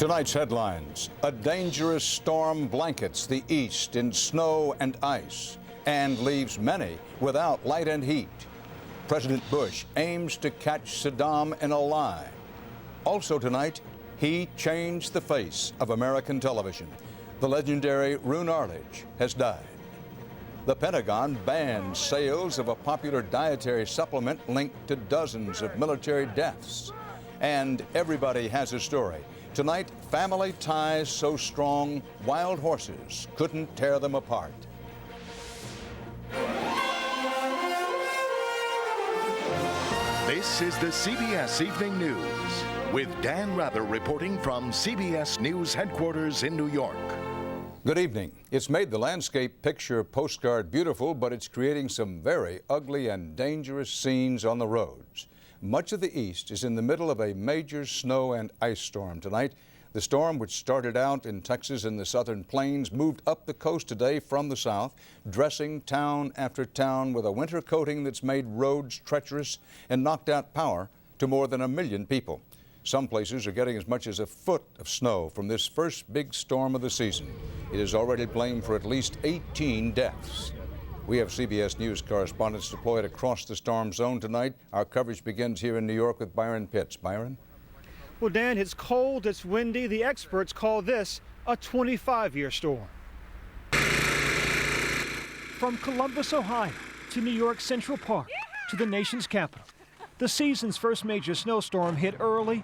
Tonight's headlines: a dangerous storm blankets the east in snow and ice and leaves many without light and heat. President Bush aims to catch Saddam in a lie. Also tonight, he changed the face of American television. The legendary Roone Arledge has died. The Pentagon banned sales of a popular dietary supplement linked to dozens of military deaths. And everybody has a story. Tonight, family ties so strong, wild horses couldn't tear them apart. This is the CBS Evening News with Dan Rather reporting from CBS News headquarters in New York. Good evening. It's made the landscape picture postcard beautiful, but it's creating some very ugly and dangerous scenes on the roads. Much of the east is in the middle of a major snow and ice storm tonight. The storm, which started out in Texas and the southern plains, moved up the coast today from the south, dressing town after town with a winter coating that's made roads treacherous and knocked out power to more than 1 million people. Some places are getting as much as a foot of snow from this first big storm of the season. It is already blamed for at least 18 deaths. We have CBS News correspondents deployed across the storm zone tonight. Our coverage begins here in New York with Byron Pitts. Byron? Well, Dan, it's cold, it's windy. The experts call this a 25-year storm. From Columbus, Ohio, to New York Central Park, to the nation's capital, the season's first major snowstorm hit early,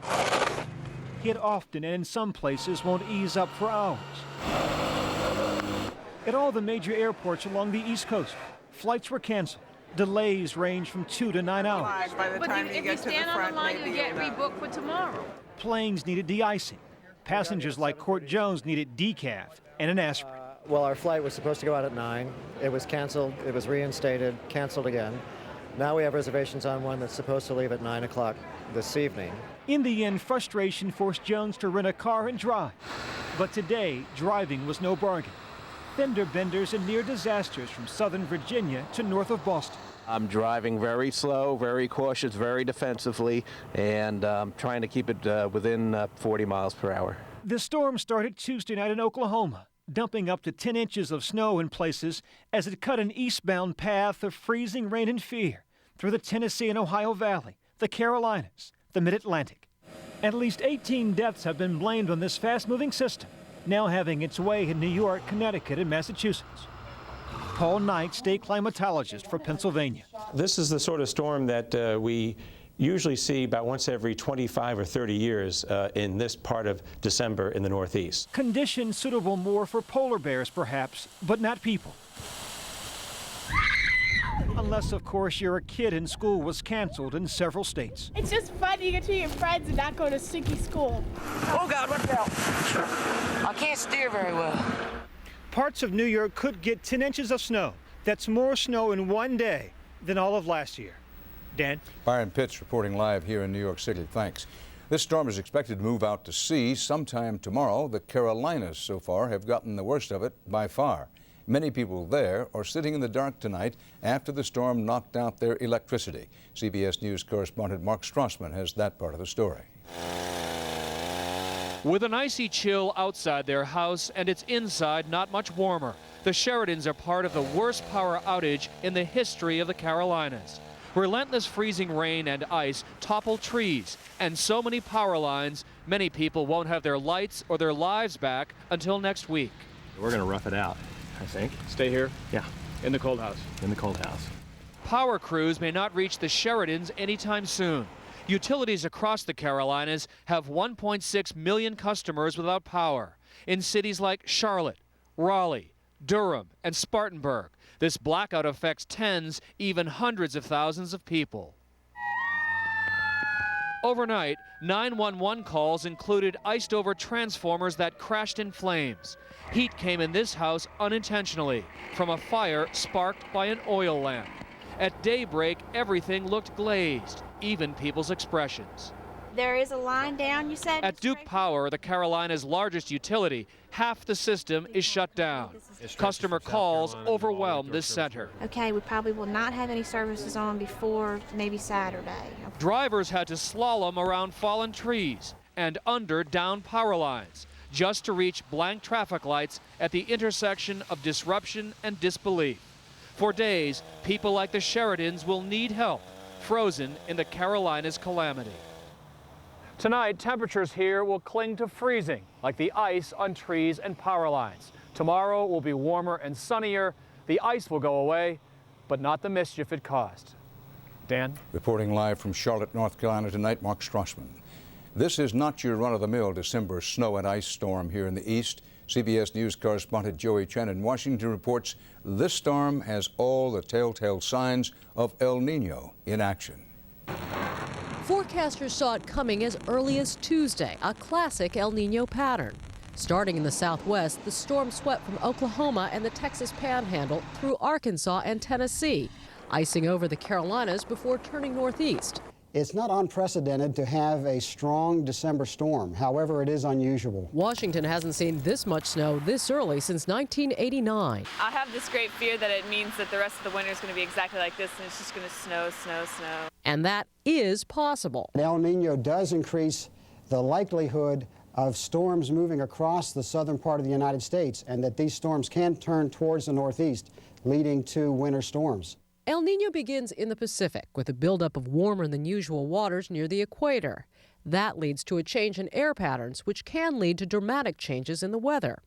hit often, and in some places won't ease up for hours. At all the major airports along the East Coast, flights were canceled. Delays range from 2 to 9 hours. By the time you get to the front, on the line, you get rebooked for tomorrow. Planes needed de-icing. Passengers like Court Jones needed decaf and an aspirin. Well, our flight was supposed to go out at 9. It was canceled. It was reinstated, canceled again. Now we have reservations on one that's supposed to leave at 9 o'clock this evening. In the end, frustration forced Jones to rent a car and drive. But today, driving was no bargain. Fender benders and near disasters from southern Virginia to north of Boston. I'm driving very slow, very cautious, very defensively, and trying to keep it within 40 miles per hour. The storm started Tuesday night in Oklahoma, dumping up to 10 inches of snow in places as it cut an eastbound path of freezing rain and fear through the Tennessee and Ohio Valley, the Carolinas, the Mid-Atlantic. At least 18 deaths have been blamed on this fast-moving system, now having its way in New York, Connecticut, and Massachusetts. Paul Knight, state climatologist for Pennsylvania. This is the sort of storm that we usually see about once every 25 or 30 years in this part of December in the Northeast. Conditions suitable more for polar bears, perhaps, but not people. Unless, of course, you're a kid and school was canceled in several states. It's just fun to get to your friends and not go to sticky school. Oh, God, what the hell? I can't steer very well. Parts of New York could get 10 inches of snow. That's more snow in one day than all of last year. Dan? Byron Pitts reporting live here in New York City. Thanks. This storm is expected to move out to sea sometime tomorrow. The Carolinas so far have gotten the worst of it by far. Many people there are sitting in the dark tonight after the storm knocked out their electricity. CBS News correspondent Mark Strassman has that part of the story. With an icy chill outside their house and its inside not much warmer, the Sheridans are part of the worst power outage in the history of the Carolinas. Relentless freezing rain and ice topple trees and so many power lines, many people won't have their lights or their lives back until next week. We're going to rough it out, I think. Stay here? Yeah. In the cold house? In the cold house. Power crews may not reach the Sheridans anytime soon. Utilities across the Carolinas have 1.6 million customers without power. In cities like Charlotte, Raleigh, Durham, and Spartanburg, this blackout affects tens, even hundreds of thousands of people. Overnight, 911 calls included iced-over transformers that crashed in flames. Heat came in this house unintentionally from a fire sparked by an oil lamp. At daybreak, everything looked glazed, even people's expressions. There is a line down, you said? At Duke Power, the Carolinas' largest utility, half the system is shut down. Customer calls overwhelmed this center. Okay, we probably will not have any services on before maybe Saturday. Drivers had to slalom around fallen trees and under down power lines, just to reach blank traffic lights at the intersection of disruption and disbelief. For days, people like the Sheridans will need help, frozen in the Carolinas calamity. Tonight, temperatures here will cling to freezing, like the ice on trees and power lines. Tomorrow will be warmer and sunnier. The ice will go away, but not the mischief it caused. Dan? Reporting live from Charlotte, North Carolina tonight, Mark Strassman. This is not your run-of-the-mill December snow and ice storm here in the east. CBS News correspondent Joey Chen in Washington reports this storm has all the telltale signs of El Nino in action. Forecasters saw it coming as early as Tuesday, a classic El Nino pattern. Starting in the southwest, the storm swept from Oklahoma and the Texas Panhandle through Arkansas and Tennessee, icing over the Carolinas before turning northeast. It's not unprecedented to have a strong December storm. However, it is unusual. Washington hasn't seen this much snow this early since 1989. I have this great fear that it means that the rest of the winter is going to be exactly like this, and it's just going to snow, snow, snow. And that is possible. El Nino does increase the likelihood of storms moving across the southern part of the United States, and that these storms can turn towards the northeast, leading to winter storms. El Nino begins in the Pacific with a buildup of warmer than usual waters near the equator. That leads to a change in air patterns, which can lead to dramatic changes in the weather.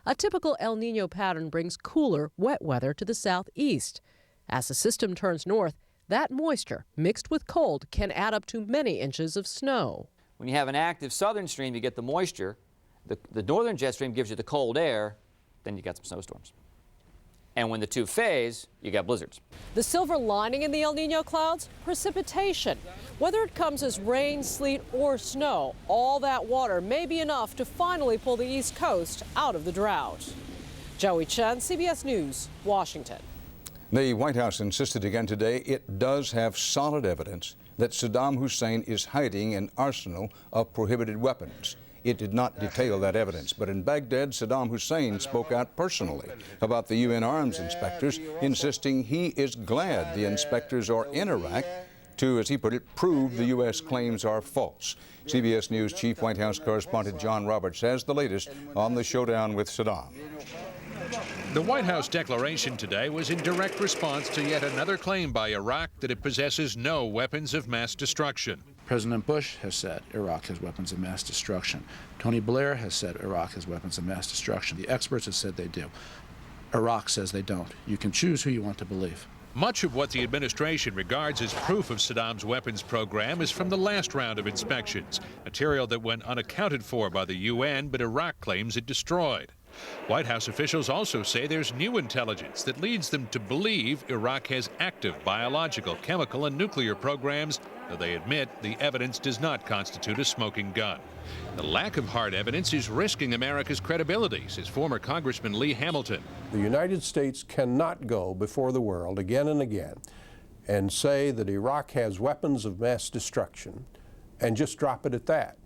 A typical El Nino pattern brings cooler, wet weather to the southeast. As the system turns north, that moisture, mixed with cold, can add up to many inches of snow. When you have an active southern stream, you get the moisture. The northern jet stream gives you the cold air, then you got some snowstorms. And when the two phase, you got blizzards. The silver lining in the El Nino clouds? Precipitation. Whether it comes as rain, sleet, or snow, all that water may be enough to finally pull the East Coast out of the drought. Joey Chen, CBS News, Washington. The White House insisted again today it does have solid evidence that Saddam Hussein is hiding an arsenal of prohibited weapons. It did not detail that evidence, but in Baghdad, Saddam Hussein spoke out personally about the UN arms inspectors, insisting he is glad the inspectors are in Iraq to, as he put it, prove the U.S. claims are false. CBS News Chief White House correspondent John Roberts has the latest on the showdown with Saddam. The White House declaration today was in direct response to yet another claim by Iraq that it possesses no weapons of mass destruction. President Bush has said Iraq has weapons of mass destruction. Tony Blair has said Iraq has weapons of mass destruction. The experts have said they do. Iraq says they don't. You can choose who you want to believe. Much of what the administration regards as proof of Saddam's weapons program is from the last round of inspections, material that went unaccounted for by the UN, but Iraq claims it destroyed. White House officials also say there's new intelligence that leads them to believe Iraq has active biological, chemical, and nuclear programs, though they admit the evidence does not constitute a smoking gun. The lack of hard evidence is risking America's credibility, says former Congressman Lee Hamilton. The United States cannot go before the world again and again and say that Iraq has weapons of mass destruction and just drop it at that.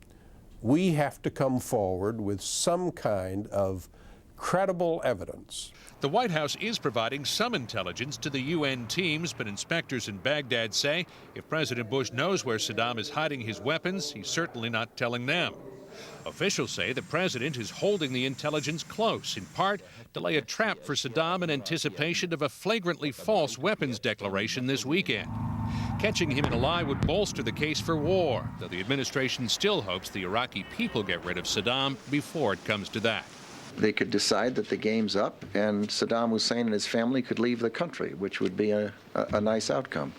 We have to come forward with some kind of credible evidence. The White House is providing some intelligence to the UN teams, but inspectors in Baghdad say if President Bush knows where Saddam is hiding his weapons, he's certainly not telling them. Officials say the president is holding the intelligence close, in part to lay a trap for Saddam in anticipation of a flagrantly false weapons declaration this weekend. Catching him in a lie would bolster the case for war, though the administration still hopes the Iraqi people get rid of Saddam before it comes to that. They could decide that the game's up and Saddam Hussein and his family could leave the country, which would be a nice outcome.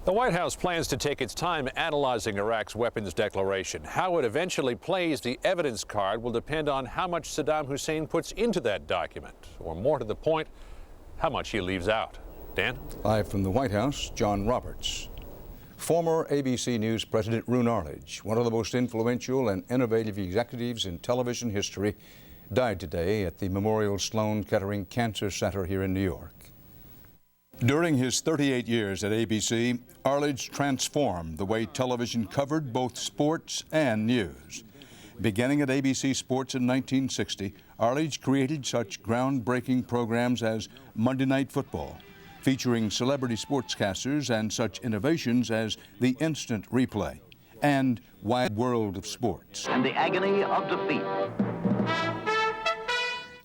The White House plans to take its time analyzing Iraq's weapons declaration. How it eventually plays the evidence card will depend on how much Saddam Hussein puts into that document, or more to the point, how much he leaves out. Dan? Live from the White House, John Roberts. Former ABC News President Roone Arledge, one of the most influential and innovative executives in television history, died today at the Memorial Sloan Kettering Cancer Center here in New York. During his 38 years at ABC, Arledge transformed the way television covered both sports and news. Beginning at ABC Sports in 1960, Arledge created such groundbreaking programs as Monday Night Football, featuring celebrity sportscasters, and such innovations as the instant replay, and Wide World of Sports. And the agony of defeat.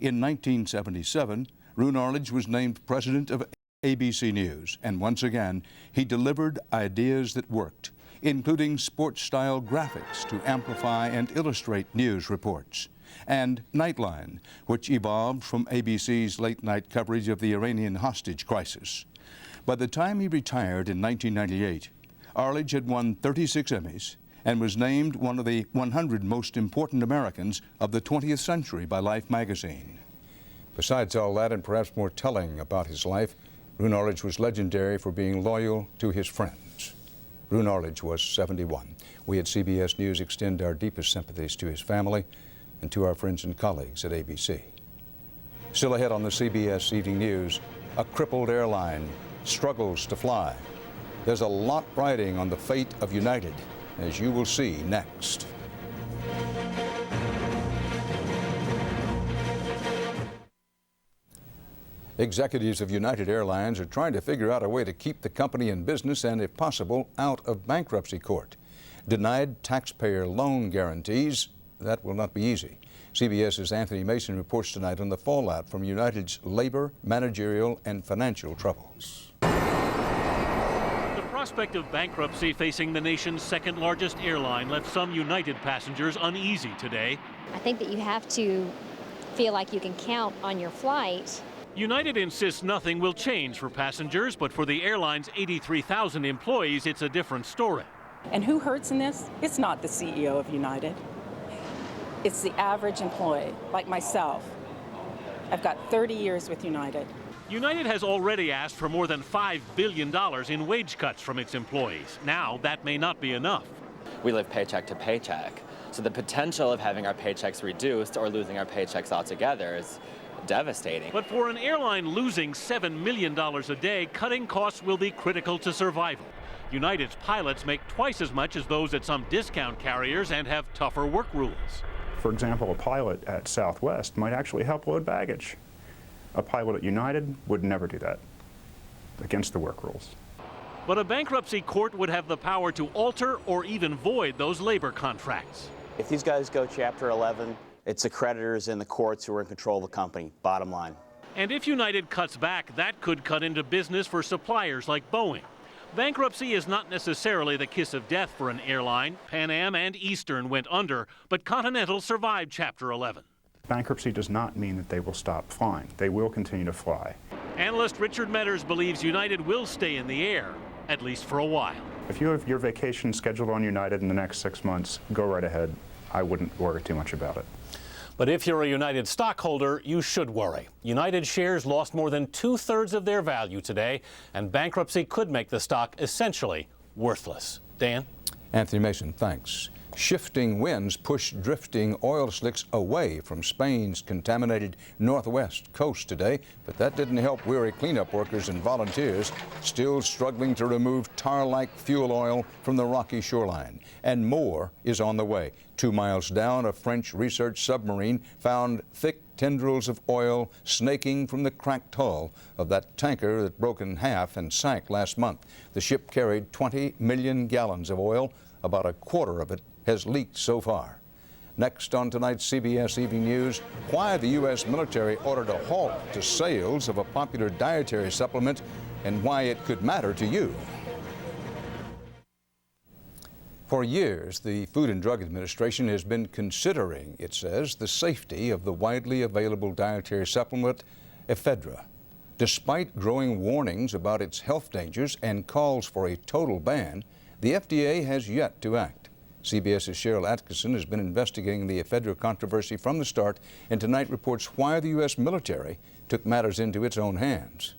In 1977, Roone Arledge was named president of ABC News, and once again, he delivered ideas that worked, including sports-style graphics to amplify and illustrate news reports, and Nightline, which evolved from ABC's late-night coverage of the Iranian hostage crisis. By the time he retired in 1998, Arledge had won 36 Emmys and was named one of the 100 most important Americans of the 20th century by Life magazine. Besides all that, and perhaps more telling about his life, Roone Arledge was legendary for being loyal to his friends. Roone Arledge was 71. We at CBS News extend our deepest sympathies to his family and to our friends and colleagues at ABC. Still ahead on the CBS Evening News, a crippled airline struggles to fly. There's a lot riding on the fate of United, as you will see next. Executives of United Airlines are trying to figure out a way to keep the company in business and, if possible, out of bankruptcy court. Denied taxpayer loan guarantees, that will not be easy. CBS's Anthony Mason reports tonight on the fallout from United's labor, managerial, and financial troubles. The prospect of bankruptcy facing the nation's second-largest airline left some United passengers uneasy today. I think that you have to feel like you can count on your flight. United insists nothing will change for passengers, but for the airline's 83,000 employees, it's a different story. And who hurts in this? It's not the CEO of United. It's the average employee, like myself. I've got 30 years with United. United has already asked for more than $5 billion in wage cuts from its employees. Now, that may not be enough. We live paycheck to paycheck, so the potential of having our paychecks reduced or losing our paychecks altogether is devastating. But for an airline losing $7 million a day, cutting costs will be critical to survival. United's pilots make twice as much as those at some discount carriers and have tougher work rules. For example, a pilot at Southwest might actually help load baggage. A pilot at United would never do that, against the work rules. But a bankruptcy court would have the power to alter or even void those labor contracts. If these guys go Chapter 11, it's the creditors and the courts who are in control of the company, bottom line. And if United cuts back, that could cut into business for suppliers like Boeing. Bankruptcy is not necessarily the kiss of death for an airline. Pan Am and Eastern went under, but Continental survived Chapter 11. Bankruptcy does not mean that they will stop flying. They will continue to fly. Analyst Richard Metters believes United will stay in the air, at least for a while. If you have your vacation scheduled on United in the next 6 months, go right ahead. I wouldn't worry too much about it. But if you're a United stockholder, you should worry. United shares lost more than 2/3 of their value today, and bankruptcy could make the stock essentially worthless. Dan? Anthony Mason, thanks. Shifting winds push drifting oil slicks away from Spain's contaminated northwest coast today, but that didn't help weary cleanup workers and volunteers still struggling to remove tar-like fuel oil from the rocky shoreline. And more is on the way. 2 miles down, a French research submarine found thick tendrils of oil snaking from the cracked hull of that tanker that broke in half and sank last month. The ship carried 20 million gallons of oil. About a quarter of it has leaked so far. Next on tonight's CBS Evening News, why the U.S. military ordered a halt to sales of a popular dietary supplement and why it could matter to you. For years, the Food and Drug Administration has been considering, it says, the safety of the widely available dietary supplement ephedra. Despite growing warnings about its health dangers and calls for a total ban, the FDA has yet to act. CBS's Cheryl Atkinson has been investigating the ephedra controversy from the start, and tonight reports why the U.S. military took matters into its own hands.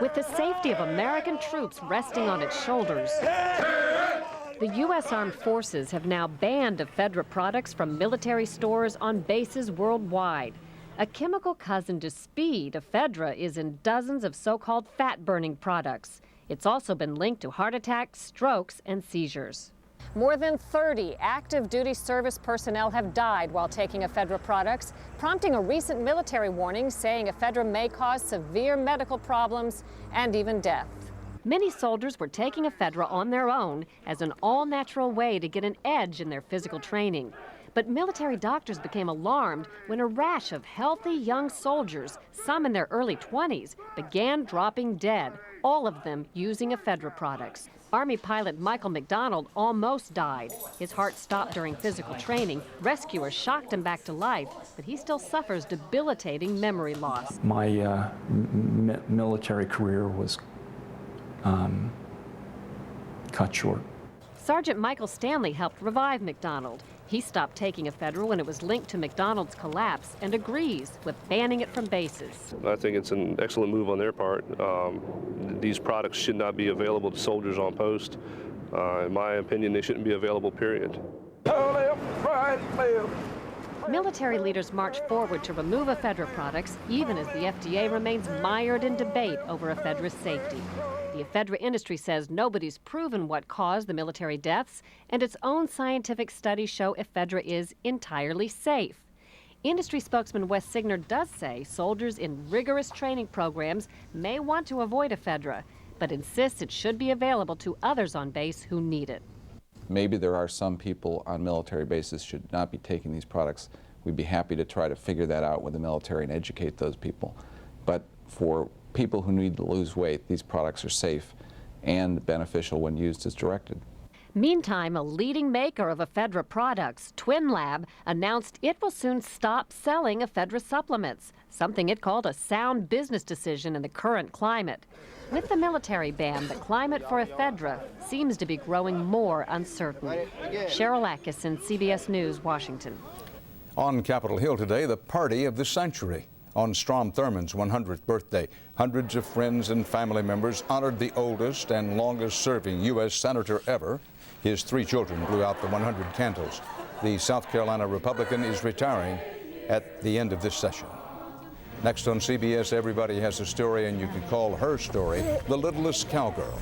With the safety of American troops resting on its shoulders, the U.S. Armed Forces have now banned ephedra products from military stores on bases worldwide. A chemical cousin to speed, ephedra is in dozens of so-called fat-burning products. It's also been linked to heart attacks, strokes, and seizures. More than 30 active duty service personnel have died while taking ephedra products, prompting a recent military warning saying ephedra may cause severe medical problems and even death. Many soldiers were taking ephedra on their own as an all-natural way to get an edge in their physical training. But military doctors became alarmed when a rash of healthy young soldiers, some in their early 20s, began dropping dead, all of them using ephedra products. Army pilot Michael McDonald almost died. His heart stopped during physical training. Rescuers shocked him back to life, but he still suffers debilitating memory loss. My military career was cut short. Sergeant Michael Stanley helped revive McDonald. He stopped taking ephedra when it was linked to McDonald's collapse and agrees with banning it from bases. I think it's an excellent move on their part. These products should not be available to soldiers on post. In my opinion, they shouldn't be available, period. Military leaders march forward to remove ephedra products, even as the FDA remains mired in debate over ephedра's safety. The ephedra industry says nobody's proven what caused the military deaths, and its own scientific studies show ephedra is entirely safe. Industry spokesman Wes Signer does say soldiers in rigorous training programs may want to avoid ephedra, but insists it should be available to others on base who need it. Maybe there are some people on military bases should not be taking these products. We'd be happy to try to figure that out with the military and educate those people. But for people who need to lose weight, these products are safe and beneficial when used as directed. Meantime, a leading maker of ephedra products, Twin Lab, announced it will soon stop selling ephedra supplements, something it called a sound business decision in the current climate. With the military ban, the climate for ephedra seems to be growing more uncertain. Cheryl Atkinson, CBS News, Washington. On Capitol Hill today, the party of the century. On Strom Thurmond's 100th birthday, hundreds of friends and family members honored the oldest and longest-serving U.S. senator ever. His 3 children blew out the 100 candles. The South Carolina Republican is retiring at the end of this session. Next on CBS, everybody has a story, and you can call her story The Littlest Cowgirl.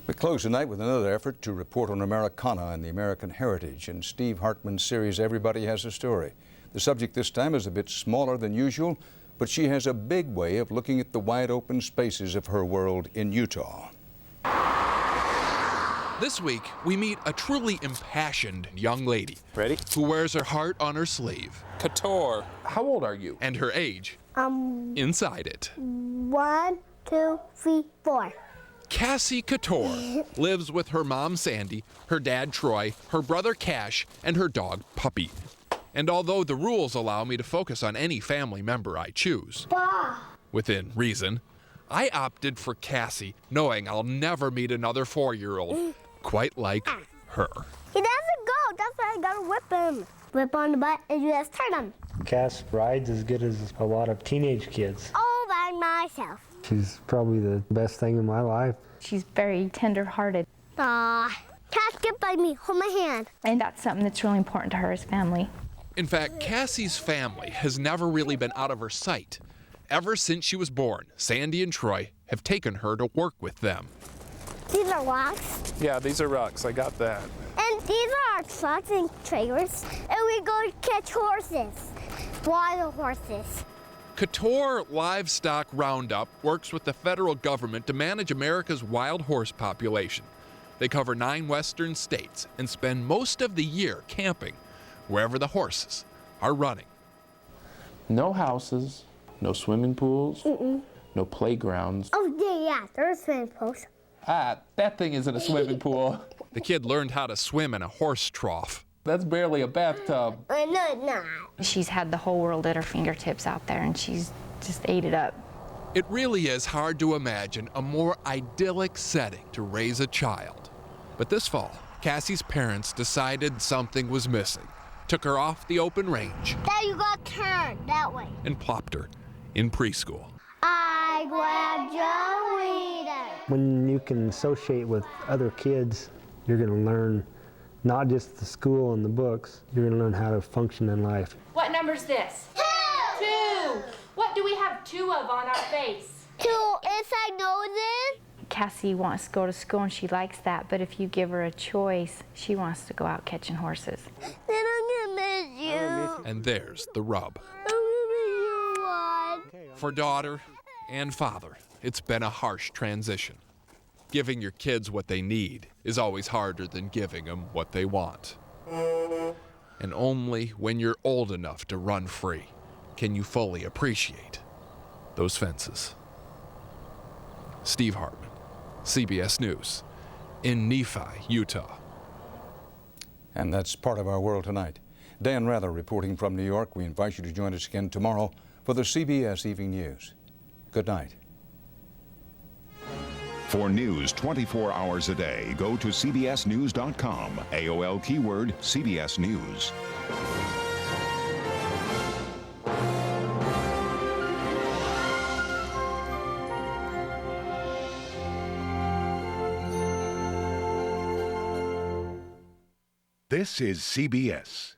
We close tonight with another effort to report on Americana and the American heritage in Steve Hartman's series, Everybody Has a Story. The subject this time is a bit smaller than usual, but she has a big way of looking at the wide open spaces of her world in Utah. This week, we meet a truly impassioned young lady. Ready? Who wears her heart on her sleeve. Couture. How old are you? And her age. Inside it. 1, 2, 3, 4. Cassie Couture lives with her mom, Sandy, her dad, Troy, her brother, Cash, and her dog, Puppy. And although the rules allow me to focus on any family member I choose, within reason, I opted for Cassie, knowing I'll never meet another 4-year-old quite like her. He doesn't go. That's why I gotta whip him. Whip on the butt and you just turn him. Cass rides as good as a lot of teenage kids. All by myself. She's probably the best thing in my life. She's very tender-hearted. Aw, Cass, get by me. Hold my hand. And that's something that's really important to her as family. In fact, Cassie's family has never really been out of her sight. Ever since she was born, Sandy and Troy have taken her to work with them. These are rocks. Yeah, these are rocks. I got that. And these are our trucks and trailers. And we go catch horses. Wild horses. Couture Livestock Roundup works with the federal government to manage America's wild horse population. They cover 9 western states and spend most of the year camping, wherever the horses are running. No houses, no swimming pools, no playgrounds. Oh, yeah, there's swimming pools. Ah, that thing isn't a swimming pool. The kid learned how to swim in a horse trough. That's barely a bathtub. No, it's not. She's had the whole world at her fingertips out there, and she's just ate it up. It really is hard to imagine a more idyllic setting to raise a child. But this fall, Cassie's parents decided something was missing, took her off the open range. Now you got to turn that way. And plopped her in preschool. I graduated. When you can associate with other kids, you're going to learn not just the school and the books, you're going to learn how to function in life. What number's this? 2. What do we have 2 of on our face? 2. If I know this. Cassie wants to go to school and she likes that, but if you give her a choice, she wants to go out catching horses. Then I'm going to miss you. And there's the rub. I'm going to miss you. For daughter, and father, it's been a harsh transition. Giving your kids what they need is always harder than giving them what they want. And only when you're old enough to run free can you fully appreciate those fences. Steve Hartman, CBS News, in Nephi, Utah. And that's part of our world tonight. Dan Rather reporting from New York. We invite you to join us again tomorrow for the CBS Evening News. Good night. For news 24 hours a day, go to cbsnews.com. AOL keyword CBS News. This is CBS.